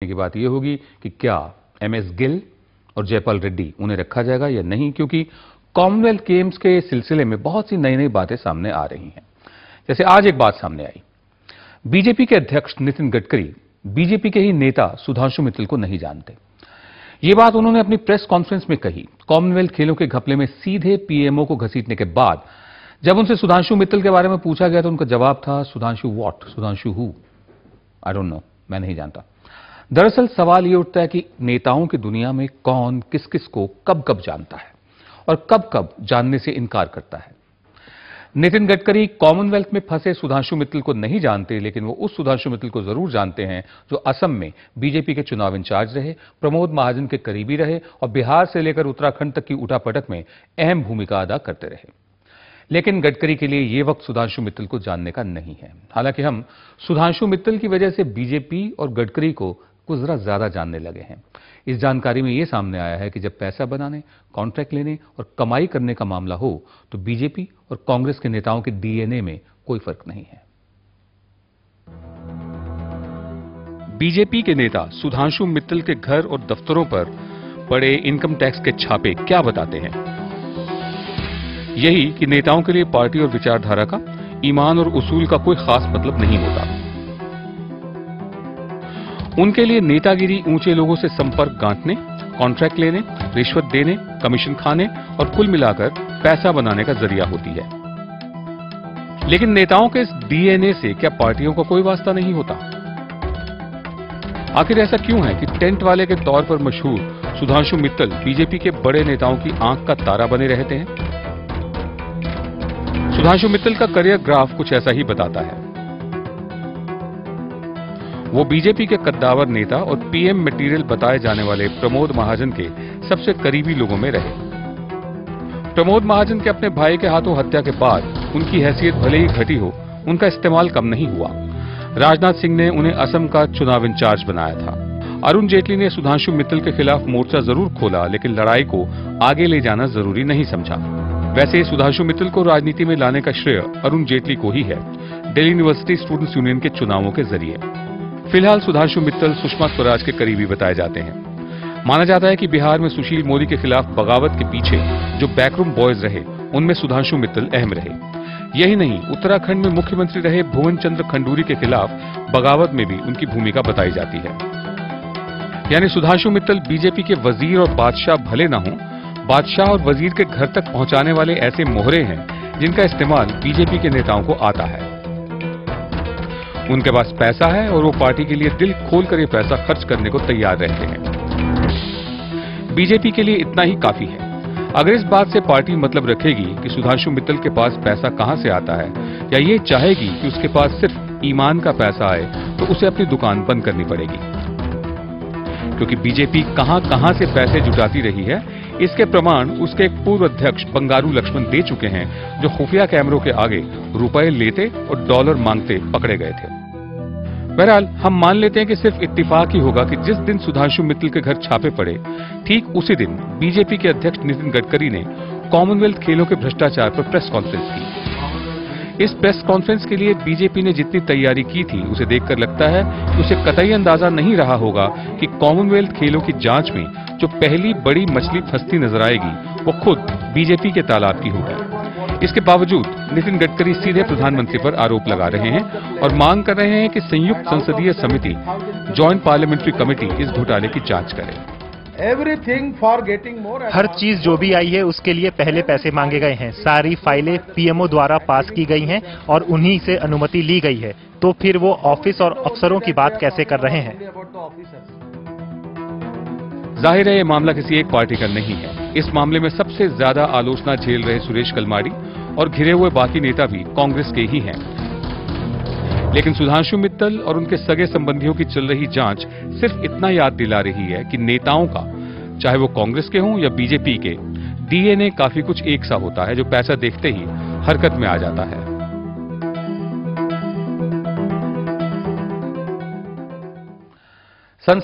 की बात यह होगी कि क्या MS गिल और जयपाल रेड्डी उन्हें रखा जाएगा या नहीं, क्योंकि कॉमनवेल्थ गेम्स के सिलसिले में बहुत सी नई नई बातें सामने आ रही हैं। जैसे आज एक बात सामने आई, बीजेपी के अध्यक्ष नितिन गडकरी बीजेपी के ही नेता सुधांशु मित्तल को नहीं जानते। ये बात उन्होंने अपनी प्रेस कॉन्फ्रेंस में कही, कॉमनवेल्थ खेलों के घपले में सीधे पीएमओ को घसीटने के बाद। जब उनसे सुधांशु मित्तल के बारे में पूछा गया तो उनका जवाब था, Sudhanshu what, Sudhanshu who, I don't know, मैं नहीं जानता। दरअसल सवाल ये उठता है कि नेताओं की दुनिया में कौन किस किस को कब कब जानता है और कब कब जानने से इनकार करता है। नितिन गडकरी कॉमनवेल्थ में फंसे सुधांशु मित्तल को नहीं जानते, लेकिन वो उस सुधांशु मित्तल को जरूर जानते हैं जो असम में बीजेपी के चुनाव इंचार्ज रहे, प्रमोद महाजन के करीबी रहे और बिहार से लेकर उत्तराखंड तक की उठापटक में अहम भूमिका अदा करते रहे। लेकिन गडकरी के लिए यह वक्त सुधांशु मित्तल को जानने का नहीं है। हालांकि हम सुधांशु मित्तल की वजह से बीजेपी और गडकरी को कुछ जरा ज्यादा जानने लगे हैं। इस जानकारी में यह सामने आया है कि जब पैसा बनाने, कॉन्ट्रैक्ट लेने और कमाई करने का मामला हो तो बीजेपी और कांग्रेस के नेताओं के डीएनए में कोई फर्क नहीं है। बीजेपी के नेता सुधांशु मित्तल के घर और दफ्तरों पर पड़े इनकम टैक्स के छापे क्या बताते हैं? यही कि नेताओं के लिए पार्टी और विचारधारा का, ईमान और उसूल का कोई खास मतलब नहीं होता। उनके लिए नेतागिरी ऊंचे लोगों से संपर्क गांठने, कॉन्ट्रैक्ट लेने, रिश्वत देने, कमीशन खाने और कुल मिलाकर पैसा बनाने का जरिया होती है। लेकिन नेताओं के इस डीएनए से क्या पार्टियों का कोई वास्ता नहीं होता? आखिर ऐसा क्यों है कि टेंट वाले के तौर पर मशहूर सुधांशु मित्तल बीजेपी के बड़े नेताओं की आंख का तारा बने रहते हैं? सुधांशु मित्तल का करियर ग्राफ कुछ ऐसा ही बताता है। वो बीजेपी के कद्दावर नेता और पीएम मटेरियल बताए जाने वाले प्रमोद महाजन के सबसे करीबी लोगों में रहे। प्रमोद महाजन के अपने भाई के हाथों हत्या के बाद उनकी हैसियत भले ही घटी हो, उनका इस्तेमाल कम नहीं हुआ। राजनाथ सिंह ने उन्हें असम का चुनाव इंचार्ज बनाया था। अरुण जेटली ने सुधांशु मित्तल के खिलाफ मोर्चा जरूर खोला, लेकिन लड़ाई को आगे ले जाना जरूरी नहीं समझा। वैसे सुधांशु मित्तल को राजनीति में लाने का श्रेय अरुण जेटली को ही है, दिल्ली यूनिवर्सिटी स्टूडेंट्स यूनियन के चुनावों के जरिए। फिलहाल सुधांशु मित्तल सुषमा स्वराज के करीबी बताए जाते हैं। माना जाता है कि बिहार में सुशील मोदी के खिलाफ बगावत के पीछे जो बैकरूम बॉयज रहे, उनमें सुधांशु मित्तल अहम रहे। यही नहीं, उत्तराखंड में मुख्यमंत्री रहे भुवन चंद्र खंडूरी के खिलाफ बगावत में भी उनकी भूमिका बताई जाती है। यानी सुधांशु मित्तल बीजेपी के वजीर और बादशाह भले न हों, बादशाह और वजीर के घर तक पहुंचाने वाले ऐसे मोहरे हैं जिनका इस्तेमाल बीजेपी के नेताओं को आता है। उनके पास पैसा है और वो पार्टी के लिए दिल खोलकर ये पैसा खर्च करने को तैयार रहते हैं। बीजेपी के लिए इतना ही काफी है। अगर इस बात से पार्टी मतलब रखेगी कि सुधांशु मित्तल के पास पैसा कहां से आता है, या ये चाहेगी कि उसके पास सिर्फ ईमान का पैसा आए, तो उसे अपनी दुकान बंद करनी पड़ेगी। क्योंकि बीजेपी कहां कहां से पैसे जुटाती रही है, इसके प्रमाण उसके एक पूर्व अध्यक्ष बंगारू लक्ष्मण दे चुके हैं, जो खुफिया कैमरों के आगे रुपए लेते और डॉलर मांगते पकड़े गए थे। बहरहाल हम मान लेते हैं कि सिर्फ इत्तेफाक ही होगा कि जिस दिन सुधांशु मित्तल के घर छापे पड़े, ठीक उसी दिन बीजेपी के अध्यक्ष नितिन गडकरी ने कॉमनवेल्थ खेलों के भ्रष्टाचार पर प्रेस कॉन्फ्रेंस की। इस प्रेस कॉन्फ्रेंस के लिए बीजेपी ने जितनी तैयारी की थी, उसे देखकर लगता है कि उसे कतई अंदाजा नहीं रहा होगा कि कॉमनवेल्थ खेलों की जांच में जो पहली बड़ी मछली फंसती नजर आएगी, वो खुद बीजेपी के तालाब की होगी। इसके बावजूद नितिन गडकरी सीधे प्रधानमंत्री पर आरोप लगा रहे हैं और मांग कर रहे हैं कि संयुक्त संसदीय समिति, जॉइंट पार्लियामेंट्री कमेटी इस घोटाले की जांच करे। एवरीथिंग फॉर गेटिंग मोर, हर चीज जो भी आई है उसके लिए पहले पैसे मांगे गए हैं। सारी फाइलें पीएमओ द्वारा पास की गई हैं और उन्हीं से अनुमति ली गई है। तो फिर वो ऑफिस और अफसरों की बात कैसे कर रहे हैं? जाहिर है ये मामला किसी एक पार्टी का नहीं है। इस मामले में सबसे ज्यादा आलोचना झेल रहे सुरेश कलमाडी और घिरे हुए बाकी नेता भी कांग्रेस के ही हैं। लेकिन सुधांशु मित्तल और उनके सगे संबंधियों की चल रही जांच सिर्फ इतना याद दिला रही है कि नेताओं का, चाहे वो कांग्रेस के हों या बीजेपी के, डीएनए काफी कुछ एक सा होता है, जो पैसा देखते ही हरकत में आ जाता है। सन